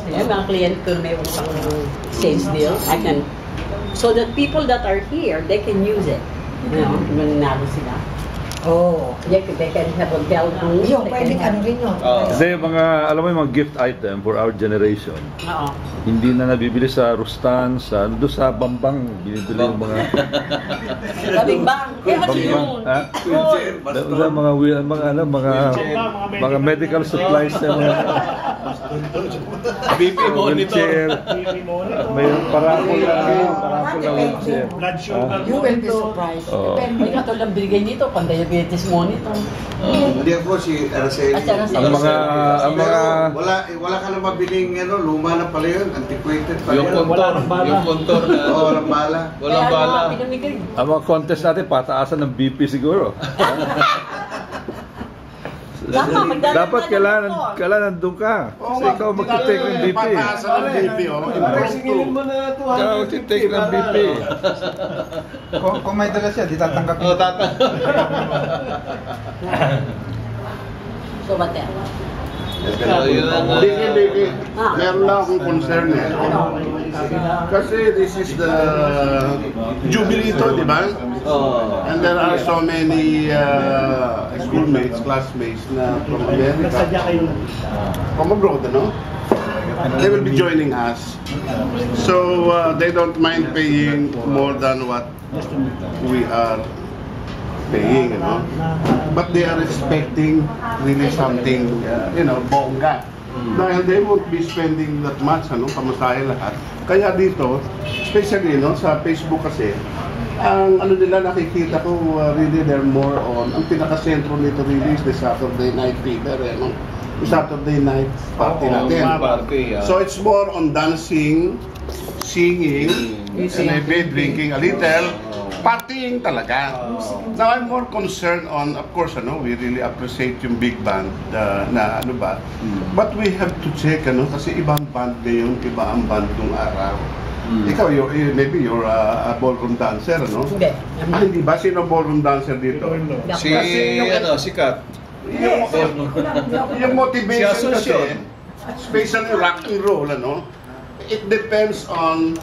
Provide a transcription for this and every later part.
Yung mga client ko may utang sales deal, I can, so that people that are here, they can use it. You know, mananalo sila. Oh. They can have a bell room. Yung pwede ano rin yun. Kasi mga, alam mo yung mga gift item for our generation. Oo. Hindi na nabibili sa Rustan, sa doon sa Bambang, binibili yung mga Big Bang. Eh, ano yun? ha? Mga medical supplies na mga BP monitor. may parapol na wheelchair. Blood sugar. You will be surprised. May katulang binigay nito, pan-diabetes monitor. Hindi ako si Araceli. Ang mga Wala ka na mabiling luma na pala yun, antiquated pala Yung yun. kontor na. Oo, walang bala. Walang bala. ang mga contest natin pataasan ng BP siguro. Tama, magdadagdag Dapat kailangan nandun ka. Kasi ikaw magtitake ng BP. Pataasan ng BP, Singilin mo na 200. Ikaw magtitake ng BP. Kung may dala siya, di tatanggapin. Oh, tata. So, what then? Hindi. Meron lang akong concern eh. Kasi this is the Jubilee to, di ba? And there are so many schoolmates, classmates na from America, from abroad, no? They will be joining us. So they don't mind paying more than what we are paying, you know. But they are expecting really something, bongga. Dahil they won't be spending that much, pamasahe lahat. Kaya dito, especially, sa Facebook kasi, ang nila nakikita ko, really they're more on, ang pinaka-sentro nito really is the Saturday night fever, Yung Saturday night party natin. So it's more on dancing, singing, and maybe drinking a little, partying talaga. Now I'm more concerned on, of course, we really appreciate yung big band na but we have to check, kasi ibang band ngayon, iba ang band nung araw. Ikaw, maybe you're a ballroom dancer, Hindi. Hindi ba? Sino ballroom dancer dito? Sikat. Yung motivation kasi, especially rock and roll, it depends on,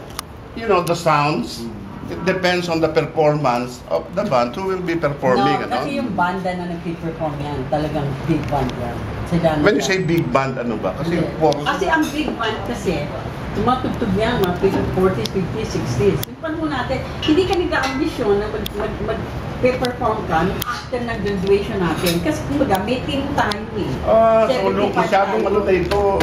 the sounds. It depends on the performance of the band who will be performing. No, kasi yung banda na nag-perform yan, talagang big band yan. Sila When you say big band, ano ba? Kasi kasi ang big band kasi, tumatugtog yan, mga 40s, 50s, 60s. Yung panahon natin, hindi ka nag-ambisyon na mag-perform ka nung after ng graduation natin. Kasi kumbaga, may team tayo eh. So, masyadong ito.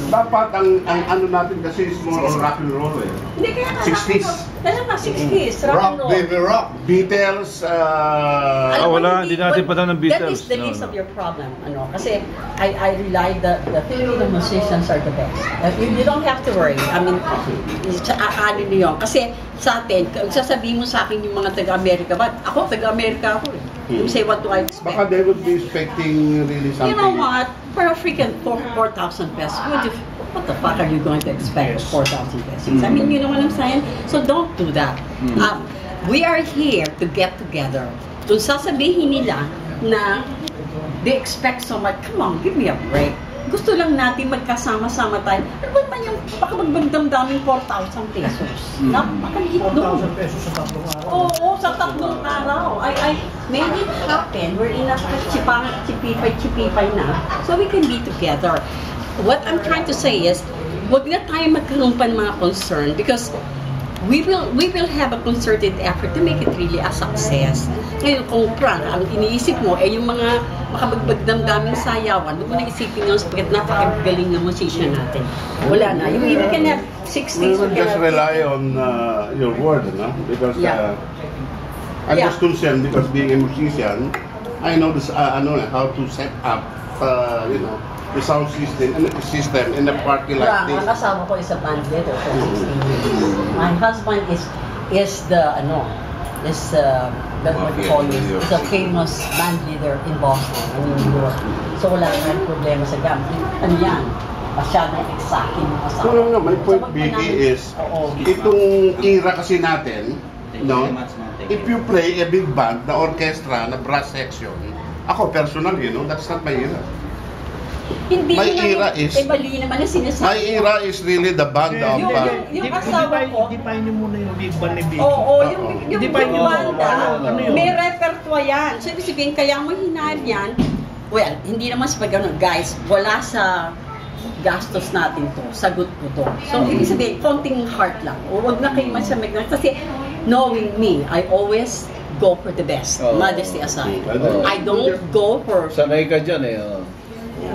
Dapat ang natin kasi is more on rock and roll eh. Hindi kaya 60s. Kaya nga 60s, rock and roll. Baby rock. Beatles. Wala, hindi natin pa ng Beatles. That is the least of your problem, kasi I rely the Filipino musicians are the best. You don't have to worry. I mean, ano niyo, kasi sa atin, sasabihin mo sa akin yung mga taga-Amerika, but ako, taga-Amerika ako eh. You say, what do I expect? Baka they would be expecting really something. You know what? For a freaking 4,000 pesos, what the fuck are you going to expect for 4,000 pesos? I mean, you know what I'm saying? So don't do that. We are here to get together. Kung sasabihin nila na they expect so much, come on, give me a break. Gusto lang natin magkasama-sama tayo. Ano ba man yung baka magbagdamdaming 4,000 pesos? Napakaliit doon. 4,000 pesos sa tatlong araw. Oo, sa tatlong araw. I made it happen. We're in a chipipay na. So we can be together. What I'm trying to say is, wag na tayo magkaroon pa ng mga concern because we will have a concerted effort to make it really a success. Ngayon, kung prank, ang iniisip mo, yung mga makabagbagdamdaming sayawan, huwag mo na isipin yun sapagkat napakagaling na musician natin. Wala na. We can have 60s. We will just rely on your word, because I'm just concerned because being a musician, I know this, how to set up, the sound system in a party like this. Ang kasama ko is a band leader for 16 years. My husband is what you call it, is a famous band leader in Boston, New York. So wala kang problema sa gamit. Ano yan? Masyadong exacting yung kasama. No, my point, Vicky, is itong era kasi natin, if you play a big band, na orchestra, na brass section, ako personally, that's not my era. Hindi My naman era yung- is- mali naman ang sinasabi. My era is really the band of... Yung asawa ko, Define niyo muna yung big band ni Vicky. oo, yung Define niyo. banda, Ano yun? may repertoire yan. So, ibig sabihin, kaya mo hinahal yan, well, hindi naman sa pag guys, wala sa gastos natin to, sagot ko to. So, ibig sabihin, konting heart lang. O, wag na kayo masamig lang. Kasi, knowing me, I always go for the best. Oh. Modesty aside. I don't go for Sanay ka dyan eh. Oh.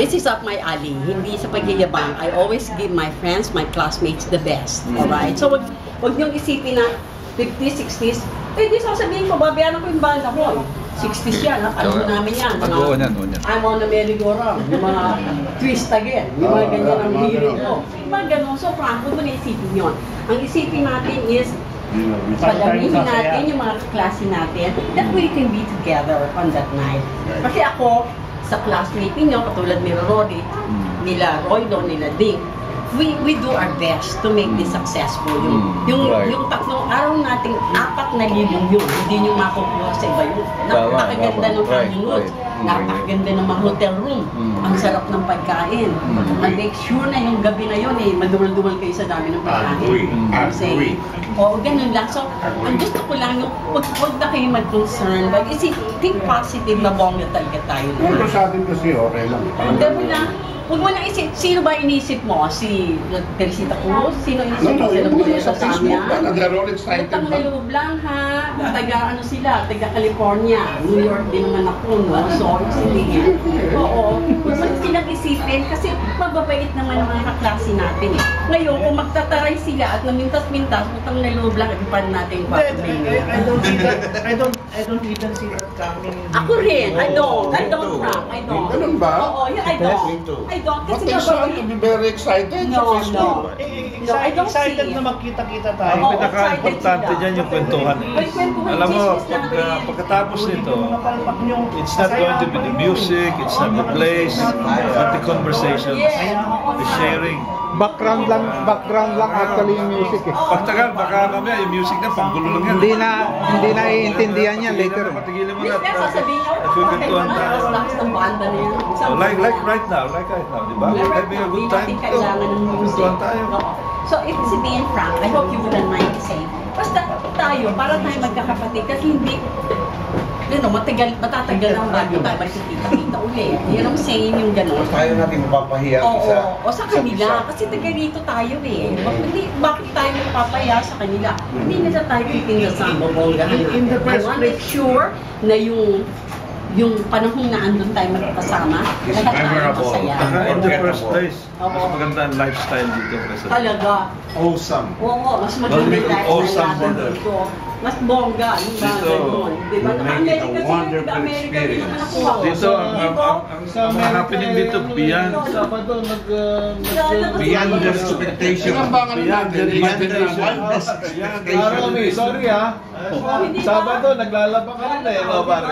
this is up my alley. Hindi sa pagyayabang. I always give my friends, my classmates the best. Alright? So, wag niyong isipin na 50s, 60s. Eh, di sasabihin ko, babayaran ko yung banda ko. 60s yan, ha? Alam mo namin yan. Mga, Oo, yan, oo, yan. I'm on the merry-go-round. Yung mga twist again. Yung mga ganyan ang hiring ko. Yung mga ganun. So, Frank, huwag mo na isipin yun. Ang isipin natin is, palamihin natin yung mga klase natin that we can be together on that night. Kasi ako, sa classmate ninyo, katulad ni Rory, nila Roydo, nila Ding, we do our best to make this successful. Right. Yung tatlong araw nating 4,000 yun, hindi nyo makukuha sa iba yun. Napakaganda ng honeymoon, napakaganda ng mga hotel room, ang sarap ng pagkain. Mag-make sure na yung gabi na yun, madumal-dumal kayo sa dami ng pagkain. Agree. Oo, ganun lang. So, ang gusto ko lang, huwag na kayo mag-concern. Think positive na bongga talaga tayo. Pero sa atin kasi okay lang. Hindi mo na, huwag mo na isip, sino ba inisip mo? Si Teresita Cruz? Sino inisip mo? Sino Yung sa sa Facebook ba, nag-roll excited Utang ba? na loob lang ha. Taga ano sila, taga California. New York din naman ako, no? So, sabihin. Oo. Huwag mo na silang isipin kasi mababait naman ang mga kaklase natin eh. Ngayon, kung magtataray sila at namintas-mintas, utang na loob lang, ipan natin yung I bato don't see that. I don't even see that coming. Ako rin. I don't, Frank. I don't. Ganun ba? Oo, yeah, I don't. I don't. But Kasi they sound to be very excited sa No, Facebook. no. No, I don't Excited see it. na magkita-kita tayo. Oo, Pinaka-importante excited dyan yung kwentuhan. May kwentuhan, Alam mo, business natin. pagkatapos nito, Napalpak niyo. it's not going to be the music, it's not the place, but the conversations, the sharing. Background lang actually yung music eh. Pagtagal, baka mamaya yung music na panggulo lang yan. Hindi na iintindihan yan later. Patigilin mo Yes, na. yes, sasabihin ko, Nagkukwentuhan tayo. lakas ng banda na yun. Oh, like right now, di ba? We're having a good time. Hindi natin kailangan ng music. Kwentuhan tayo. Oo. So, ibig sabihin, Frank, I hope you wouldn't mind to say, basta tayo, para tayo magkakapatid, kasi hindi, matatagal lang bago tayo magkikita-kita uli. Yun ang saying yung gano'n. Tayo natin mapapahiya isa. Oo, o sa kanila, kasi taga rito tayo eh. Bakit tayo magpapaya sa kanila? Hindi nila tayo titinda sa babonggahan. In the I first want to make sure na yung panahon na andun tayo magkasama, It's lahat tayo memorable. masaya. Saka in the first place, Oo. mas maganda ang lifestyle dito kaysa Talaga. Awesome. Oo, mas Don't maganda make it yung awesome lifestyle border. natin dito. Mas bongga, yung mga Dito, ganun. Diba? will make it a Amerika, wonderful Amerika din naman experience. ako. Dito, ang happening dito, beyond. Sabado, Beyond the expectation. Yan ang bang ano natin? Beyond the Imagination. Romy, sorry ha. Hindi ba? Sabado, naglalaba ka rin eh, no, pare?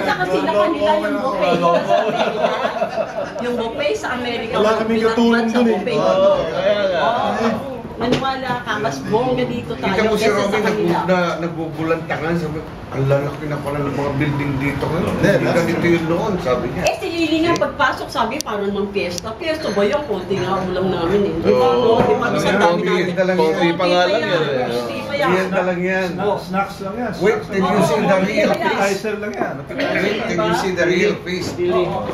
Saka sila kanila yung buffet. Yung buffet sa Amerika. Wala kaming katulong dun eh. Oo, kaya nga. maniwala ka, mas bongga dito tayo Kita mo si kesa Robin sa kanila. nagbubulantangan, sabi, ang lalaki na pala ng mga building dito ngayon. Hindi, Hindi ganito yun noon, sabi niya. Eh, si Lily nga, pagpasok, sabi, parang mang piyesta. Piyesta ba yung konti nga ulam namin eh. Di ba, no? Di ba, sa dami namin. Konti na lang yan. Konti pa nga lang yan eh. Konti pa yan. Yan na lang yan. Snacks lang yan. Wait till you see the real face. Appetizer lang yan. Wait till you see the real face.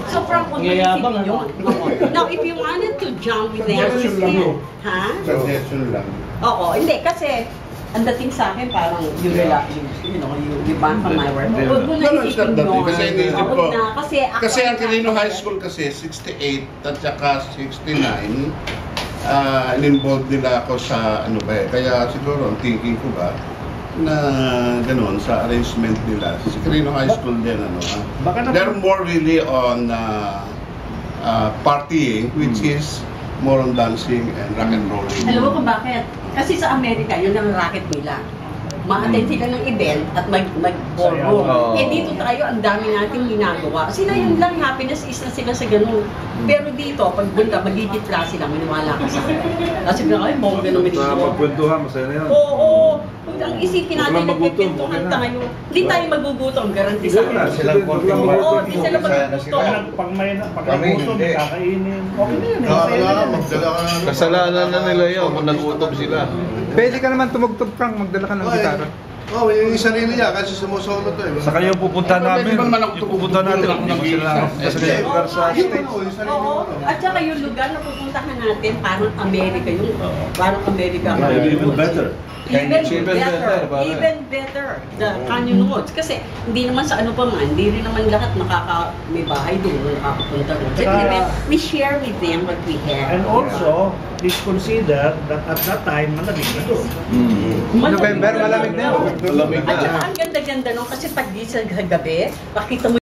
So, from kung Ngayabang, yun. Now, if you wanted to jump with the Suggestion lang yun. ha? Suggestion lang. Oo, hindi. Kasi, ang dating sa akin, parang you ban from my work. Huwag mo na No, it's not isipin that yun. way. Kasi iniisip ko, Huwag na. Kasi, kasi ang Quirino High School kasi, 68 at saka 69, in-involved nila ako sa ano ba eh. Kaya siguro, ang thinking ko ba, na gano'n, sa arrangement nila. Si Quirino High School din, ano, they're more really on partying, which is more on dancing and rock and rolling. alam mo kung bakit? Kasi sa Amerika, yun ang racket nila. ma-attend sila ng event at mag-ballroom. Oo. Eh dito tayo, ang dami nating ginagawa. Sila yun lang, happiness is na sila sa ganun. Pero dito, pag bunda, magigitla sila, maniwala ka sa akin. Kasi bigla, ay, bongga naman ito. Magkwentuhan, masaya na yan. Oo. Ang isipin natin, Huwag lang magutom, nagpipintuhan okay na. tayo. Hindi tayo magugutom, garanti sa akin. Silang Oo, di sila magugutom. Pag Kami, nagutom, hindi. kakainin. Okay na yun. Masaya na yun. Magdala ka na. Kasalanan na nila yun kung nagutom sila. Pwede ka naman tumugtog, Frank. Magdala ka ng gitara. Oh, yung sarili niya kasi sumusunod to eh. Sa kayo pupunta namin, yung pupunta natin, kung hindi sila kasi may lugar sa States. Oo. At saka yung lugar na pupuntahan natin, parang Amerika yun. Parang Amerika. Maybe even better. Even better. The Canyon Woods. Kasi hindi naman sa ano pa man, hindi rin naman lahat may bahay doon, nakakapunta doon. So, we share with them what we have. And also, please consider that at that time, malamig na doon. November, malamig na yun. Malamig At saka na. ang ganda-ganda nung kasi pag di sa gabi, makita mo